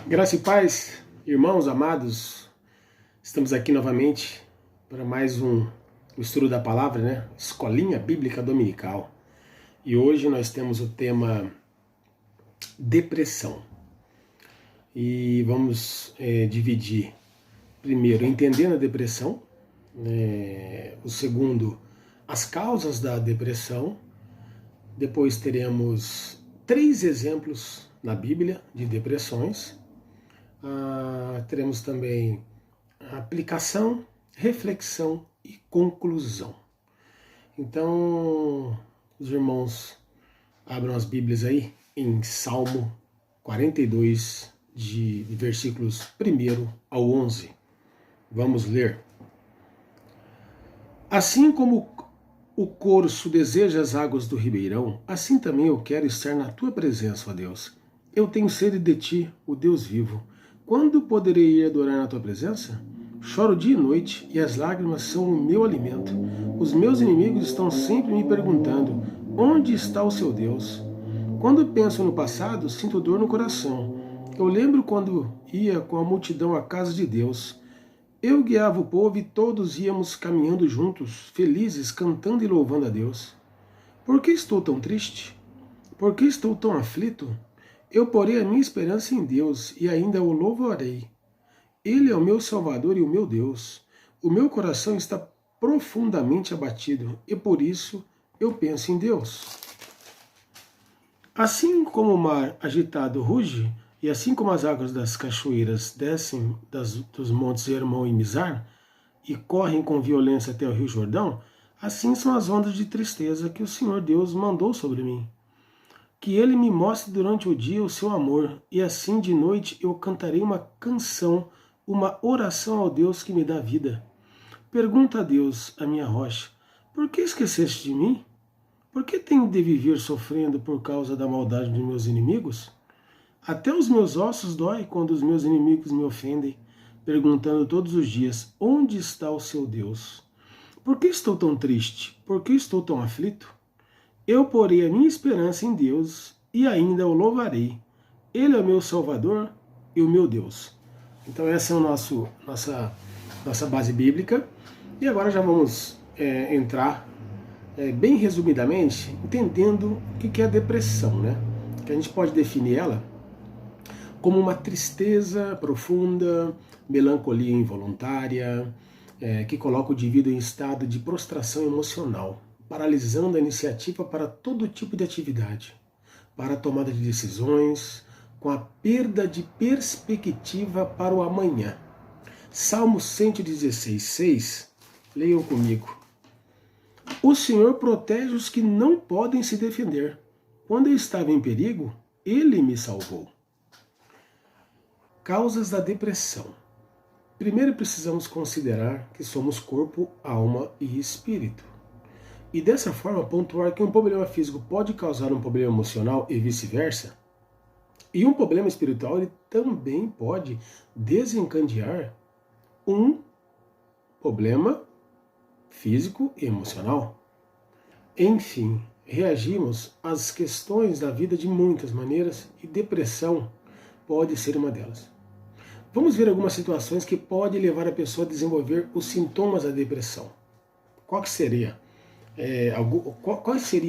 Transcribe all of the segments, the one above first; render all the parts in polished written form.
Graça e paz, irmãos amados, estamos aqui novamente para mais um estudo da palavra, né? Escolinha Bíblica Dominical. E hoje nós temos o tema depressão. E vamos dividir, primeiro, entendendo a depressão, o segundo, as causas da depressão. Depois teremos 3 exemplos na Bíblia de depressões. Teremos também a aplicação, reflexão e conclusão. Então, os irmãos abram as Bíblias aí em Salmo 42, de versículos 1 ao 11. Vamos ler. Assim como o corço deseja as águas do ribeirão, assim também eu quero estar na tua presença, ó Deus. Eu tenho sede de ti, o Deus vivo. Quando poderei ir adorar na tua presença? Choro dia e noite, e as lágrimas são o meu alimento. Os meus inimigos estão sempre me perguntando: onde está o seu Deus? Quando penso no passado, sinto dor no coração. Eu lembro quando ia com a multidão à casa de Deus. Eu guiava o povo e todos íamos caminhando juntos, felizes, cantando e louvando a Deus. Por que estou tão triste? Por que estou tão aflito? Eu porei a minha esperança em Deus e ainda o louvarei. Ele é o meu Salvador e o meu Deus. O meu coração está profundamente abatido e por isso eu penso em Deus. Assim como o mar agitado ruge, e assim como as águas das cachoeiras descem dos montes Hermon e Mizar e correm com violência até o rio Jordão, assim são as ondas de tristeza que o Senhor Deus mandou sobre mim. Que Ele me mostre durante o dia o seu amor, e assim de noite eu cantarei uma canção, uma oração ao Deus que me dá vida. Pergunta a Deus, a minha rocha: por que esqueceste de mim? Por que tenho de viver sofrendo por causa da maldade dos meus inimigos? Até os meus ossos doem quando os meus inimigos me ofendem, perguntando todos os dias: onde está o seu Deus? Por que estou tão triste? Por que estou tão aflito? Eu porei a minha esperança em Deus e ainda o louvarei. Ele é o meu Salvador e o meu Deus. Então essa é a nossa base bíblica. E agora já vamos entrar bem resumidamente, entendendo o que é a depressão, né? Que a gente pode definir ela como uma tristeza profunda, melancolia involuntária, que coloca o indivíduo em estado de prostração emocional, paralisando a iniciativa para todo tipo de atividade, para a tomada de decisões, com a perda de perspectiva para o amanhã. Salmo 116:6, leiam comigo. O Senhor protege os que não podem se defender. Quando eu estava em perigo, Ele me salvou. Causas da depressão. Primeiro precisamos considerar que somos corpo, alma e espírito. E dessa forma pontuar que um problema físico pode causar um problema emocional e vice-versa. E um problema espiritual ele também pode desencadear um problema físico e emocional. Enfim, reagimos às questões da vida de muitas maneiras e depressão pode ser uma delas. Vamos ver algumas situações que podem levar a pessoa a desenvolver os sintomas da depressão. Quais seriam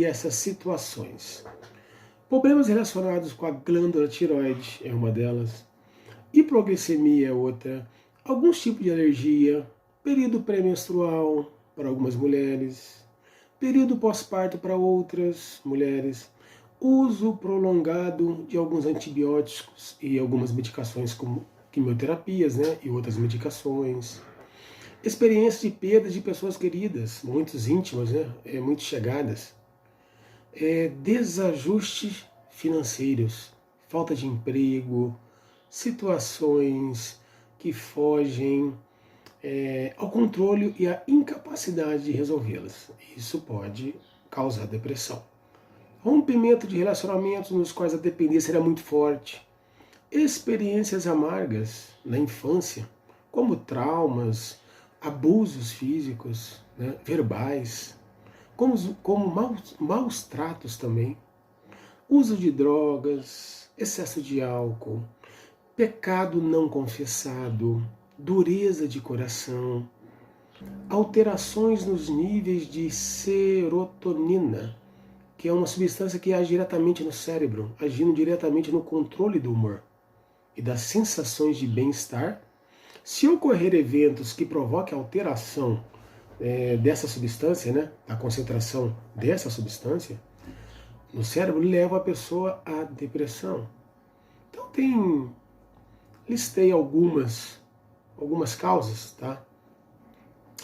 essas situações? Problemas relacionados com a glândula tireoide é uma delas. Hipoglicemia é outra. Alguns tipos de alergia. Período pré-menstrual para algumas mulheres. Período pós-parto para outras mulheres. Uso prolongado de alguns antibióticos e algumas medicações como quimioterapias, né, e outras medicações. Experiência de perda de pessoas queridas, muito íntimas, né, muito chegadas. Desajustes financeiros, falta de emprego, situações que fogem ao controle e à incapacidade de resolvê-las. Isso pode causar depressão. Rompimento de relacionamentos nos quais a dependência era muito forte. Experiências amargas na infância, como traumas, abusos físicos, né, verbais, como maus tratos também, uso de drogas, excesso de álcool, pecado não confessado, dureza de coração, alterações nos níveis de serotonina, que é uma substância que age diretamente no cérebro, agindo diretamente no controle do humor e das sensações de bem-estar. Se ocorrer eventos que provoquem alteração dessa substância, né, a concentração dessa substância no cérebro, leva a pessoa à depressão. Então listei algumas causas, tá?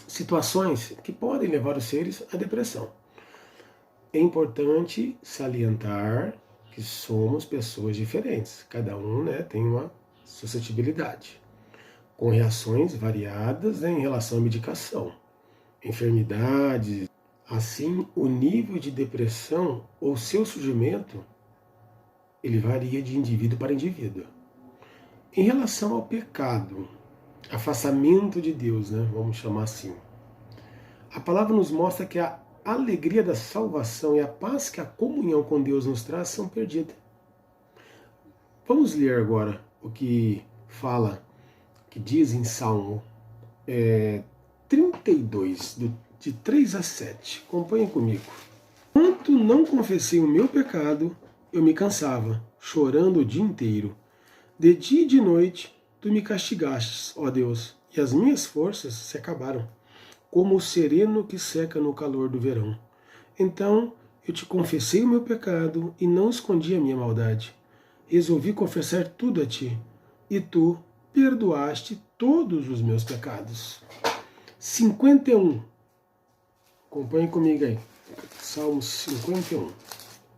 Situações que podem levar os seres à depressão. É importante salientar que somos pessoas diferentes. Cada um, né, tem uma suscetibilidade, com reações variadas, né, em relação à medicação, enfermidades. Assim, o nível de depressão ou seu surgimento, ele varia de indivíduo para indivíduo. Em relação ao pecado, afastamento de Deus, né, vamos chamar assim, a palavra nos mostra que a alegria da salvação e a paz que a comunhão com Deus nos traz são perdidas. Vamos ler agora o que fala, que diz em Salmo 32, de 3 a 7. Acompanhem comigo. Enquanto não confessei o meu pecado, eu me cansava, chorando o dia inteiro. De dia e de noite, tu me castigastes, ó Deus, e as minhas forças se acabaram, como o sereno que seca no calor do verão. Então eu te confessei o meu pecado e não escondi a minha maldade. Resolvi confessar tudo a ti, e tu perdoaste todos os meus pecados. 51. Acompanhe comigo aí. Salmo 51.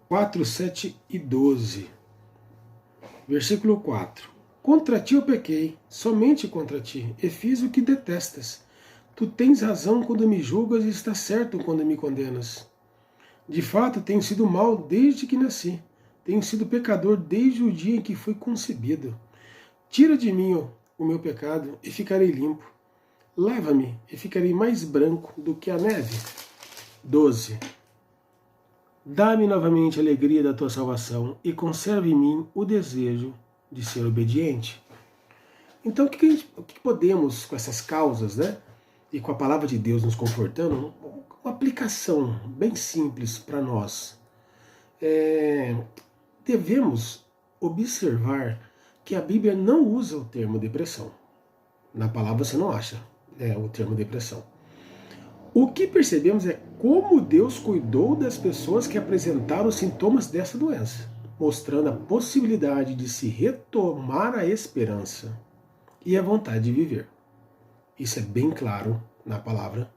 4, 7 e 12. Versículo 4. Contra ti eu pequei, somente contra ti, e fiz o que detestas. Tu tens razão quando me julgas e estás certo quando me condenas. De fato, tenho sido mau desde que nasci. Tenho sido pecador desde o dia em que fui concebido. Tira de mim o meu pecado e ficarei limpo. Lava-me e ficarei mais branco do que a neve. 12. Dá-me novamente a alegria da tua salvação e conserve em mim o desejo de ser obediente. Então, o que podemos, com essas causas, né? E com a palavra de Deus nos confortando, uma aplicação bem simples para nós. Devemos observar que a Bíblia não usa o termo depressão. Na palavra você não acha o termo depressão. O que percebemos é como Deus cuidou das pessoas que apresentaram os sintomas dessa doença, mostrando a possibilidade de se retomar a esperança e a vontade de viver. Isso é bem claro na palavra,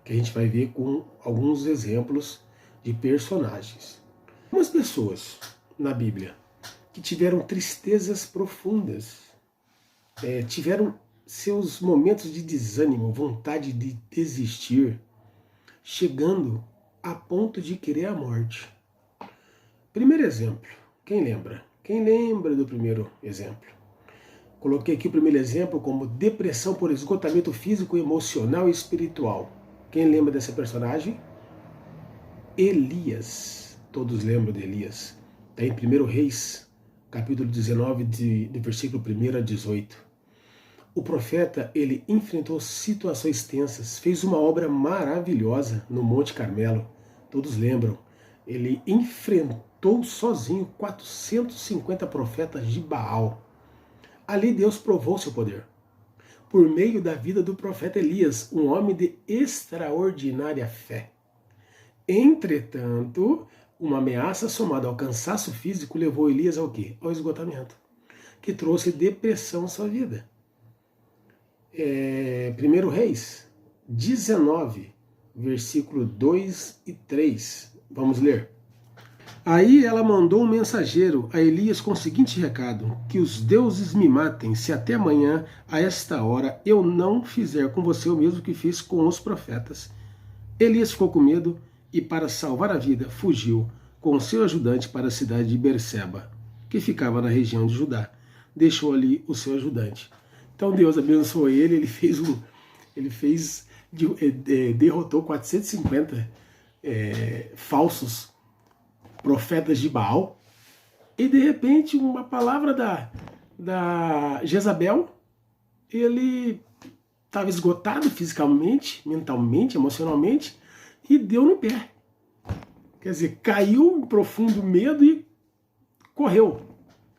que a gente vai ver com alguns exemplos de personagens. Algumas pessoas na Bíblia que tiveram tristezas profundas, tiveram seus momentos de desânimo, vontade de desistir, chegando a ponto de querer a morte. Primeiro exemplo, quem lembra? Quem lembra do primeiro exemplo? Coloquei aqui o primeiro exemplo como depressão por esgotamento físico, emocional e espiritual. Quem lembra dessa personagem? Elias. Todos lembram de Elias. Está em 1 Reis, capítulo 19, do versículo 1 a 18. O profeta, ele enfrentou situações tensas, fez uma obra maravilhosa no Monte Carmelo. Todos lembram. Ele enfrentou sozinho 450 profetas de Baal. Ali Deus provou seu poder, por meio da vida do profeta Elias, um homem de extraordinária fé. Entretanto, uma ameaça somada ao cansaço físico levou Elias ao quê? Ao esgotamento, que trouxe depressão à sua vida. 1 Reis 19, versículo 2 e 3. Vamos ler. Aí ela mandou um mensageiro a Elias com o seguinte recado: que os deuses me matem, se até amanhã, a esta hora, eu não fizer com você o mesmo que fiz com os profetas. Elias ficou com medo e, para salvar a vida, fugiu com seu ajudante para a cidade de Berseba, que ficava na região de Judá. Deixou ali o seu ajudante. Então Deus abençoou ele, derrotou 450 falsos profetas de Baal, e de repente uma palavra da Jezabel, ele estava esgotado fisicamente, mentalmente, emocionalmente, e deu no pé. Quer dizer, caiu em profundo medo e correu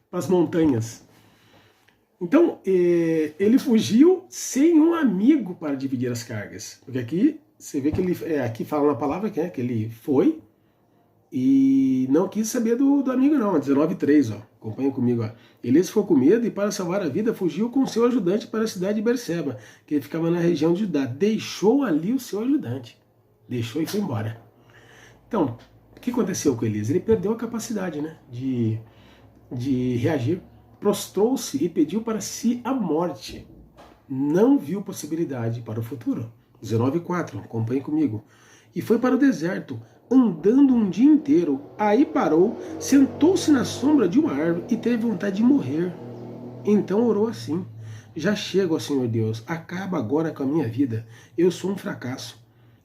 para as montanhas. Então, ele fugiu sem um amigo para dividir as cargas. Porque aqui, você vê que ele, aqui fala na palavra que ele foi e não quis saber do amigo não, 19:3, ó, acompanha comigo, ó. Elias ficou com medo e para salvar a vida fugiu com seu ajudante para a cidade de Berseba, que ficava na região de Judá. Deixou ali o seu ajudante, deixou e foi embora. Então, o que aconteceu com Elias? Ele perdeu a capacidade, né, de reagir, prostrou-se e pediu para si a morte. Não viu possibilidade para o futuro. 19:4, acompanhe comigo. E foi para o deserto, andando um dia inteiro. Aí parou, sentou-se na sombra de uma árvore e teve vontade de morrer. Então orou assim: já chego, ó Senhor Deus, acaba agora com a minha vida. Eu sou um fracasso,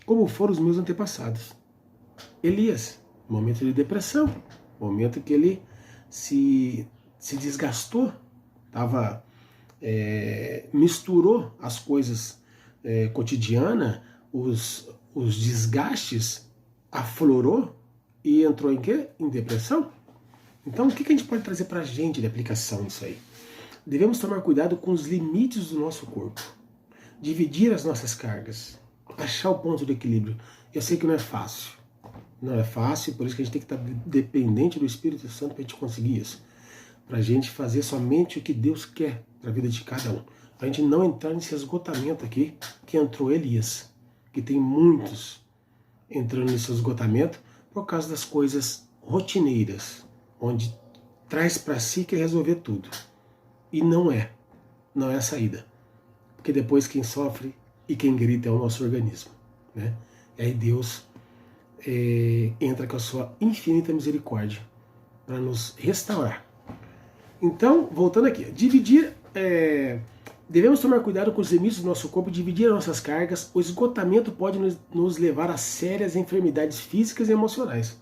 como foram os meus antepassados. Elias, momento de depressão, momento que ele se desgastou, misturou as coisas cotidianas, os desgastes, aflorou e entrou em quê? Em depressão. Então, o que a gente pode trazer para a gente de aplicação nisso aí? Devemos tomar cuidado com os limites do nosso corpo, dividir as nossas cargas, achar o ponto de equilíbrio. Eu sei que não é fácil. Não é fácil, por isso que a gente tem que estar dependente do Espírito Santo para a gente conseguir isso. Para a gente fazer somente o que Deus quer para a vida de cada um. Para a gente não entrar nesse esgotamento aqui que entrou Elias, que tem muitos entrando nesse esgotamento por causa das coisas rotineiras, onde traz para si que resolver tudo. E não é a saída. Porque depois quem sofre e quem grita é o nosso organismo, né? E aí Deus entra com a sua infinita misericórdia para nos restaurar. Então, voltando aqui, devemos tomar cuidado com os limites do nosso corpo, dividir as nossas cargas. O esgotamento pode nos levar a sérias enfermidades físicas e emocionais.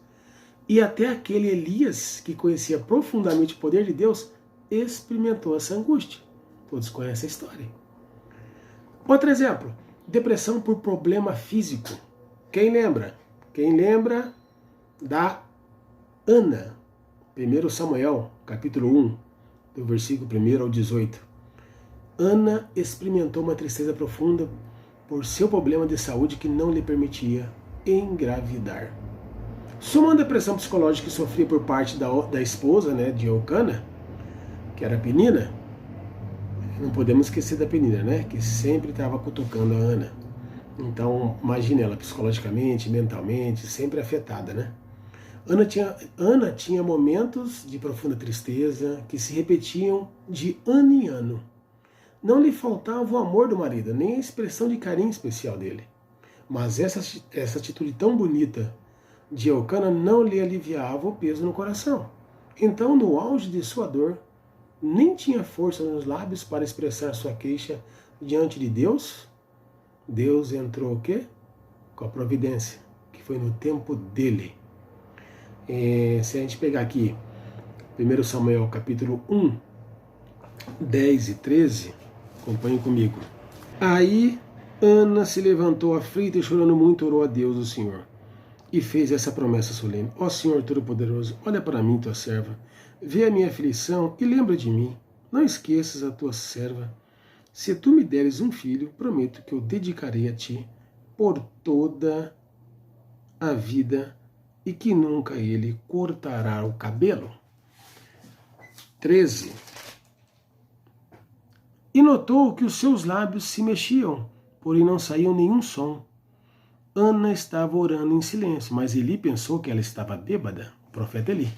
E até aquele Elias, que conhecia profundamente o poder de Deus, experimentou essa angústia. Todos conhecem a história. Outro exemplo, depressão por problema físico. Quem lembra? Quem lembra da Ana? 1 Samuel, capítulo 1, do versículo 1 ao 18. Ana experimentou uma tristeza profunda por seu problema de saúde que não lhe permitia engravidar. Somando a pressão psicológica que sofria por parte da esposa, né, de Eucana, que era Penina, não podemos esquecer da Penina, né, que sempre estava cutucando a Ana. Então, imagine ela psicologicamente, mentalmente, sempre afetada, né? Ana tinha momentos de profunda tristeza que se repetiam de ano em ano. Não lhe faltava o amor do marido, nem a expressão de carinho especial dele. Mas essa atitude tão bonita de Eucana não lhe aliviava o peso no coração. Então, no auge de sua dor, nem tinha força nos lábios para expressar sua queixa diante de Deus. Deus entrou o quê? Com a providência, que foi no tempo dele. Se a gente pegar aqui 1 Samuel capítulo 1, 10 e 13, acompanhe comigo. Aí Ana se levantou aflita e chorando muito orou a Deus o Senhor e fez essa promessa solene: ó Senhor Todo-Poderoso, olha para mim, tua serva, vê a minha aflição e lembra de mim. Não esqueças a tua serva. Se tu me deres um filho, prometo que eu dedicarei a ti por toda a vida e que nunca ele cortará o cabelo. 13. E notou que os seus lábios se mexiam, porém não saiu nenhum som. Ana estava orando em silêncio, mas Eli pensou que ela estava bêbada, o profeta Eli.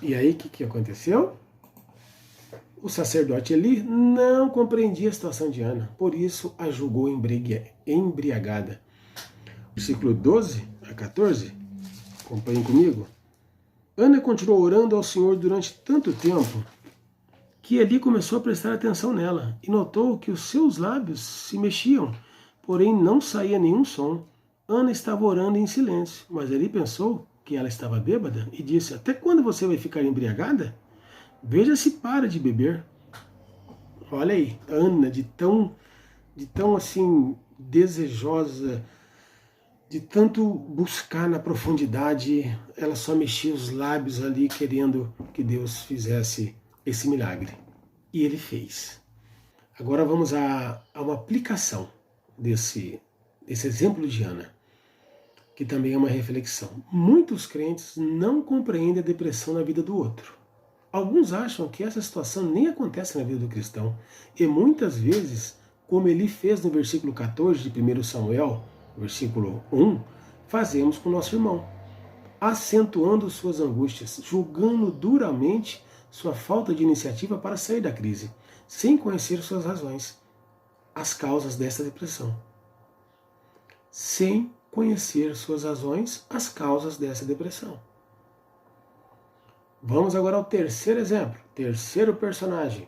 E aí o que aconteceu? O sacerdote Eli não compreendia a situação de Ana, por isso a julgou embriagada. Versículo 12 a 14, acompanhem comigo. Ana continuou orando ao Senhor durante tanto tempo que Eli começou a prestar atenção nela e notou que os seus lábios se mexiam, porém não saía nenhum som. Ana estava orando em silêncio, mas Eli pensou que ela estava bêbada e disse: até quando você vai ficar embriagada? Veja se para de beber. Olha aí, Ana, de tão assim, desejosa, de tanto buscar na profundidade, ela só mexia os lábios ali, querendo que Deus fizesse esse milagre. E ele fez. Agora vamos a uma aplicação desse exemplo de Ana, que também é uma reflexão. Muitos crentes não compreendem a depressão na vida do outro. Alguns acham que essa situação nem acontece na vida do cristão, e muitas vezes, como ele fez no versículo 14 de 1 Samuel, versículo 1, fazemos com o nosso irmão, acentuando suas angústias, julgando duramente sua falta de iniciativa para sair da crise, sem conhecer suas razões, as causas dessa depressão. Sem conhecer suas razões, as causas dessa depressão. Vamos agora ao terceiro exemplo, terceiro personagem,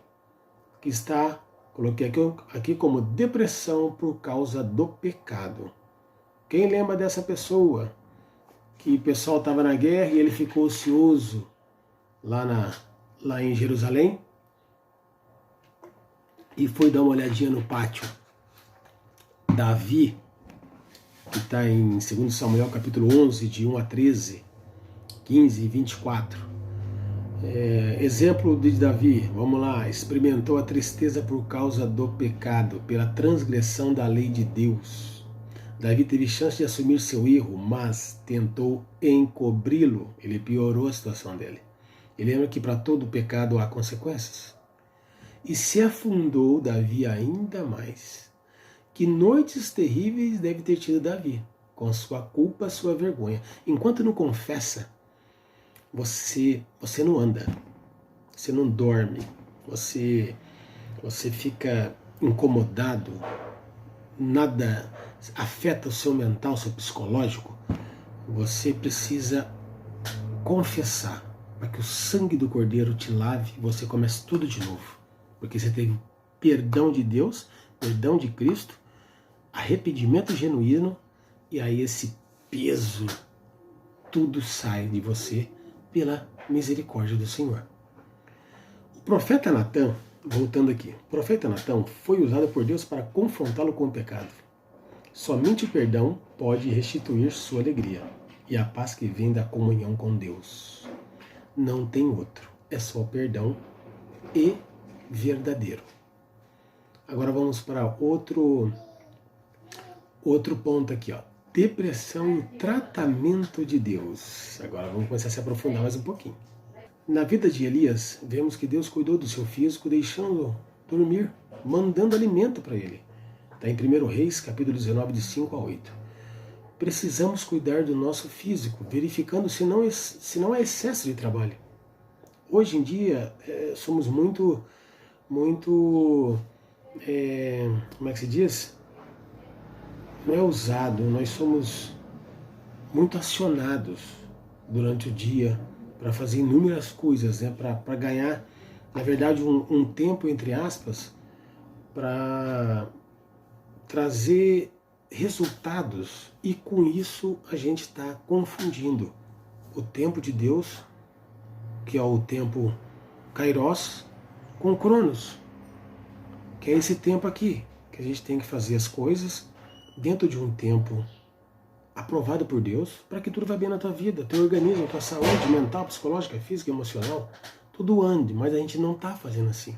que está, coloquei aqui como depressão por causa do pecado. Quem lembra dessa pessoa? Que o pessoal estava na guerra e ele ficou ocioso lá em Jerusalém e foi dar uma olhadinha no pátio. Davi, que está em 2 Samuel capítulo 11, de 1 a 13, 15 e 24. Exemplo de Davi, vamos lá, experimentou a tristeza por causa do pecado, pela transgressão da lei de Deus. Davi teve chance de assumir seu erro, mas tentou encobri-lo. Ele piorou a situação dele. E lembra que para todo pecado há consequências. E se afundou Davi ainda mais. Que noites terríveis deve ter tido Davi, com sua culpa, sua vergonha. Enquanto não confessa, você não anda, você não dorme, você fica incomodado, nada afeta o seu mental, o seu psicológico. Você precisa confessar para que o sangue do Cordeiro te lave e você comece tudo de novo. Porque você teve perdão de Deus, perdão de Cristo, arrependimento genuíno, e aí esse peso, tudo sai de você pela misericórdia do Senhor. O profeta Natã, voltando aqui, o profeta Natã foi usado por Deus para confrontá-lo com o pecado. Somente o perdão pode restituir sua alegria e a paz que vem da comunhão com Deus. Não tem outro, é só o perdão e verdadeiro. Agora vamos para outro ponto aqui, ó. Depressão e o tratamento de Deus. Agora vamos começar a se aprofundar mais um pouquinho. Na vida de Elias, vemos que Deus cuidou do seu físico, deixando-o dormir, mandando alimento para ele. Está em 1 Reis, capítulo 19, de 5 a 8. Precisamos cuidar do nosso físico, verificando se não é excesso de trabalho. Hoje em dia, somos muito, como é que se diz? Não é usado, nós somos muito acionados durante o dia para fazer inúmeras coisas, né? Para ganhar, na verdade, um tempo, entre aspas, para trazer resultados, e com isso a gente está confundindo o tempo de Deus, que é o tempo Kairos, com o Cronos, que é esse tempo aqui, que a gente tem que fazer as coisas dentro de um tempo aprovado por Deus, para que tudo vá bem na tua vida, teu organismo, tua saúde mental, psicológica, física, emocional, tudo ande, mas a gente não está fazendo assim.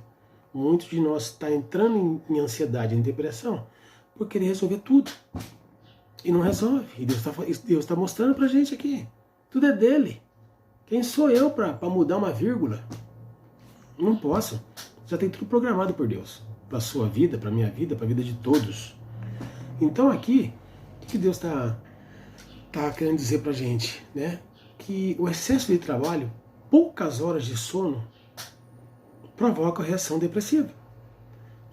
Muitos de nós está entrando em ansiedade, em depressão, por querer resolver tudo. E não resolve. E Deus está mostrando para a gente aqui. Tudo é dele. Quem sou eu para mudar uma vírgula? Não posso. Já tem tudo programado por Deus. Para a sua vida, para a minha vida, para a vida de todos. Então aqui, o que Deus está querendo dizer para a gente? Né? Que o excesso de trabalho, poucas horas de sono, provoca a reação depressiva.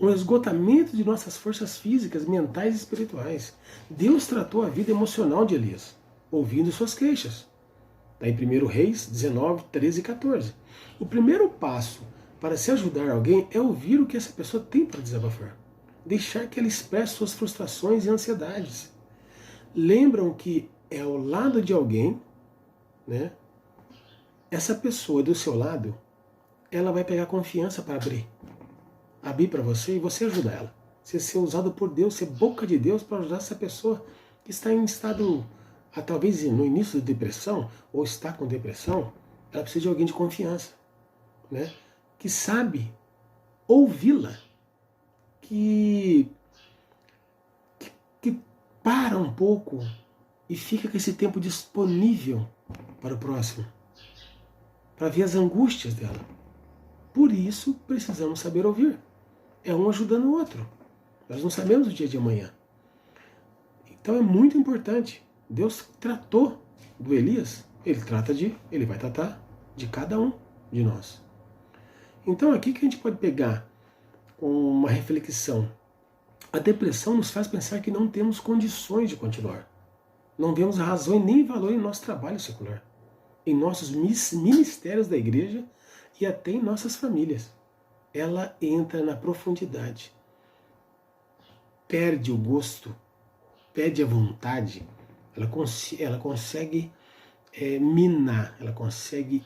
Um esgotamento de nossas forças físicas, mentais e espirituais. Deus tratou a vida emocional de Elias, ouvindo suas queixas. Está em 1 Reis 19, 13 e 14. O primeiro passo para se ajudar alguém é ouvir o que essa pessoa tem para desabafar. Deixar que ela expresse suas frustrações e ansiedades. Lembram que é ao lado de alguém, né? Essa pessoa do seu lado, ela vai pegar confiança para abrir para você e você ajuda ela. Você ser usado por Deus, ser boca de Deus para ajudar essa pessoa que está em estado, talvez no início de depressão, ou está com depressão. Ela precisa de alguém de confiança, né? Que sabe ouvi-la, que para um pouco e fica com esse tempo disponível para o próximo, para ver as angústias dela. Por isso precisamos saber ouvir. É um ajudando o outro. Nós não sabemos o dia de amanhã. Então é muito importante. Deus tratou do Elias, ele vai tratar de cada um de nós. Então aqui que a gente pode pegar com uma reflexão. A depressão nos faz pensar que não temos condições de continuar. Não vemos razão e nem valor em nosso trabalho secular, em nossos ministérios da igreja e até em nossas famílias. Ela entra na profundidade, perde o gosto, perde a vontade, ela consegue minar, ela consegue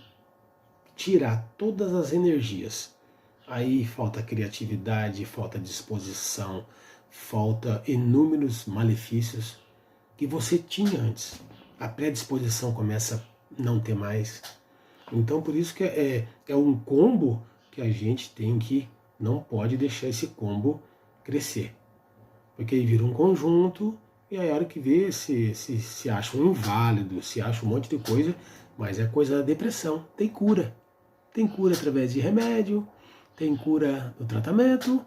tirar todas as energias. Aí falta criatividade, falta disposição, falta inúmeros malefícios que você tinha antes. A predisposição começa a não ter mais. Então por isso que é um combo que a gente não pode deixar esse combo crescer. Porque aí vira um conjunto e aí a hora que vê se acha um inválido, se acha um monte de coisa, mas é coisa da depressão. Tem cura. Tem cura através de remédio, tem cura no tratamento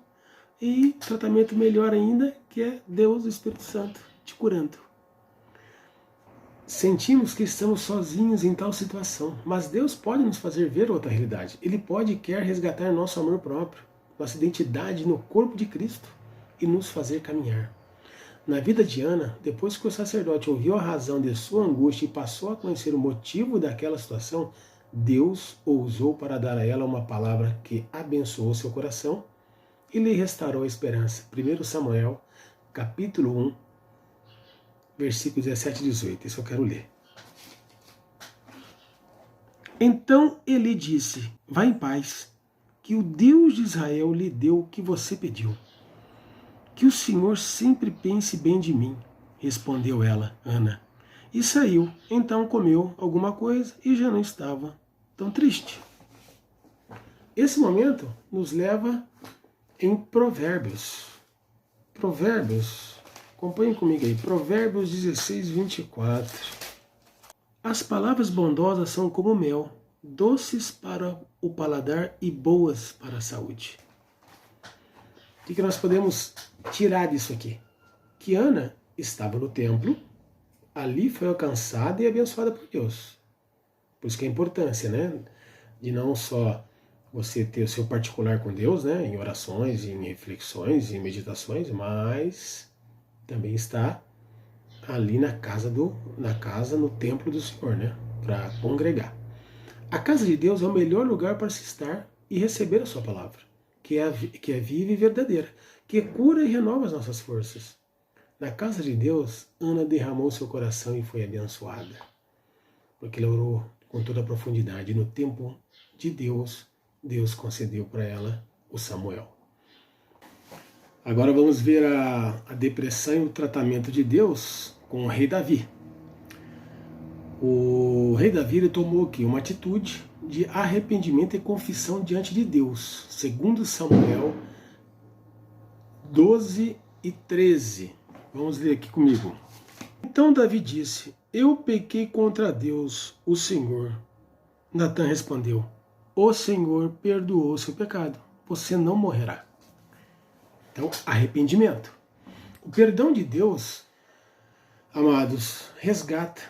e tratamento melhor ainda, que é Deus, o Espírito Santo, te curando. Sentimos que estamos sozinhos em tal situação, mas Deus pode nos fazer ver outra realidade. Ele pode e quer resgatar nosso amor próprio, nossa identidade no corpo de Cristo e nos fazer caminhar. Na vida de Ana, depois que o sacerdote ouviu a razão de sua angústia e passou a conhecer o motivo daquela situação, Deus ousou para dar a ela uma palavra que abençoou seu coração e lhe restaurou a esperança. 1 Samuel, capítulo 1, versículos 17 e 18. Isso eu quero ler. Então ele disse: vá em paz, que o Deus de Israel lhe deu o que você pediu. Que o Senhor sempre pense bem de mim, respondeu ela, Ana. E saiu, então comeu alguma coisa e já não estava tão triste. Esse momento nos leva em Provérbios. Provérbios, acompanhem comigo aí, Provérbios 16, 24. As palavras bondosas são como mel, doces para o paladar e boas para a saúde. O que nós podemos tirar disso aqui? Que Ana estava no templo, ali foi alcançada e abençoada por Deus. Por isso que a importância, né? De não só você ter o seu particular com Deus, né? Em orações, em reflexões, em meditações, mas também está ali na casa, no templo do Senhor, né? Para congregar. A casa de Deus é o melhor lugar para se estar e receber a sua palavra, que é viva e verdadeira, que cura e renova as nossas forças. Na casa de Deus, Ana derramou seu coração e foi abençoada, porque ela orou com toda a profundidade. No tempo de Deus, Deus concedeu para ela o Samuel. Agora vamos ver a depressão e o tratamento de Deus com o rei Davi. O rei Davi ele tomou aqui uma atitude de arrependimento e confissão diante de Deus. 2 Samuel 12 e 13. Vamos ler aqui comigo. Então Davi disse: eu pequei contra Deus, o Senhor. Natã respondeu: o Senhor perdoou seu pecado, você não morrerá. Então, arrependimento. O perdão de Deus, amados, resgata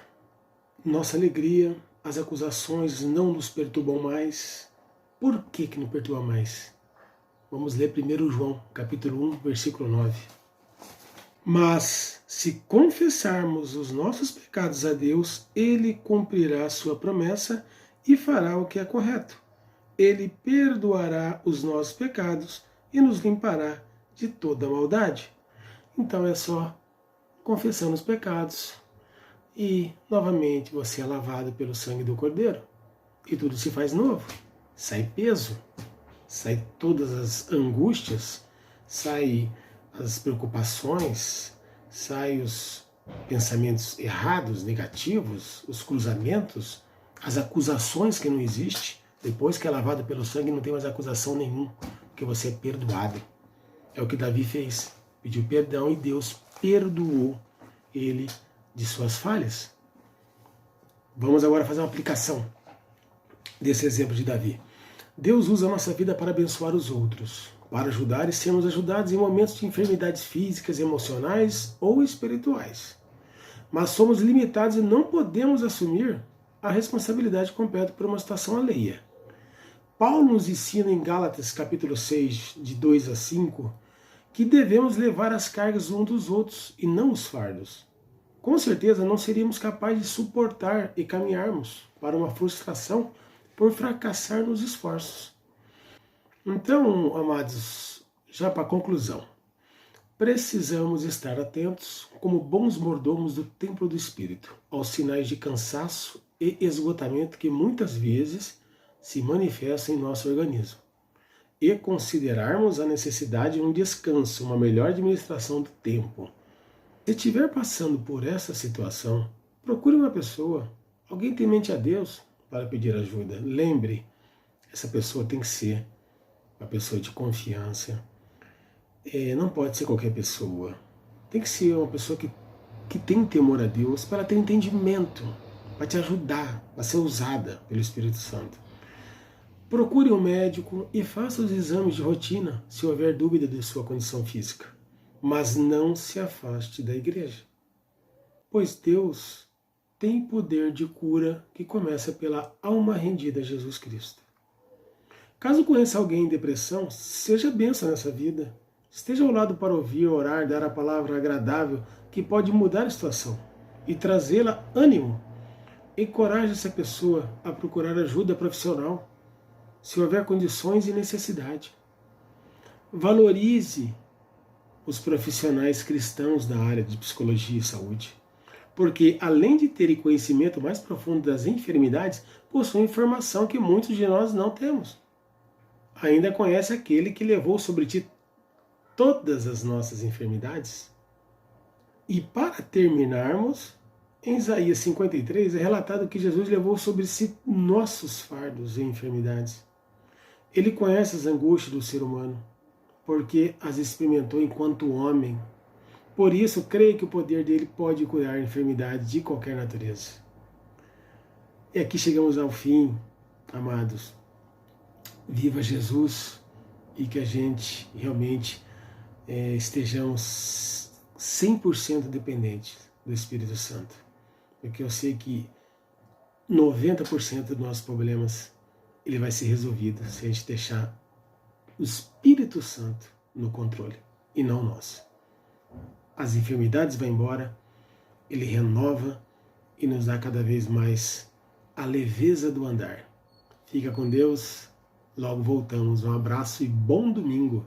nossa alegria, as acusações não nos perturbam mais. Por que não perturba mais? Vamos ler 1 João, capítulo 1, versículo 9. Mas, se confessarmos os nossos pecados a Deus, Ele cumprirá a sua promessa e fará o que é correto. Ele perdoará os nossos pecados e nos limpará de toda maldade. Então é só confessando os pecados e, novamente, você é lavado pelo sangue do Cordeiro e tudo se faz novo. sai peso, sai todas as angústias, sai as preocupações, sai os pensamentos errados, negativos, os cruzamentos, as acusações que não existem. Depois que é lavado pelo sangue, não tem mais acusação nenhuma, porque você é perdoado. É o que Davi fez. Pediu perdão e Deus perdoou ele de suas falhas. Vamos agora fazer uma aplicação desse exemplo de Davi. Deus usa a nossa vida para abençoar os outros, para ajudar e sermos ajudados em momentos de enfermidades físicas, emocionais ou espirituais. Mas somos limitados e não podemos assumir a responsabilidade completa por uma situação alheia. Paulo nos ensina em Gálatas capítulo 6, de 2 a 5, que devemos levar as cargas uns dos outros e não os fardos. Com certeza não seríamos capazes de suportar e caminharmos para uma frustração por fracassar nos esforços. Então, amados, já para a conclusão, precisamos estar atentos como bons mordomos do templo do Espírito, aos sinais de cansaço e esgotamento que muitas vezes se manifestam em nosso organismo, e considerarmos a necessidade de um descanso, uma melhor administração do tempo. Se estiver passando por essa situação, procure uma pessoa, alguém temente a Deus, para pedir ajuda. Lembre, essa pessoa tem que ser uma pessoa de confiança. Não pode ser qualquer pessoa. Tem que ser uma pessoa que tem temor a Deus, para ter entendimento, para te ajudar, para ser usada pelo Espírito Santo. Procure um médico e faça os exames de rotina se houver dúvida de sua condição física. Mas não se afaste da igreja, pois Deus tem poder de cura que começa pela alma rendida a Jesus Cristo. Caso conheça alguém em depressão, seja bênção nessa vida. Esteja ao lado para ouvir, orar, dar a palavra agradável que pode mudar a situação e trazê-la ânimo. Encoraje essa pessoa a procurar ajuda profissional, se houver condições e necessidade. Valorize os profissionais cristãos da área de psicologia e saúde, porque além de terem conhecimento mais profundo das enfermidades, possuem informação que muitos de nós não temos. Ainda conhece aquele que levou sobre ti todas as nossas enfermidades. E para terminarmos, em Isaías 53 é relatado que Jesus levou sobre si nossos fardos e enfermidades. Ele conhece as angústias do ser humano, porque as experimentou enquanto homem. Por isso, creio que o poder dele pode curar enfermidades de qualquer natureza. E aqui chegamos ao fim, amados. Viva Jesus e que a gente realmente estejamos 100% dependentes do Espírito Santo. Porque eu sei que 90% dos nossos problemas ele vai ser resolvido se a gente deixar o Espírito Santo no controle e não nós. As enfermidades vão embora, ele renova e nos dá cada vez mais a leveza do andar. Fica com Deus, logo voltamos. Um abraço e bom domingo.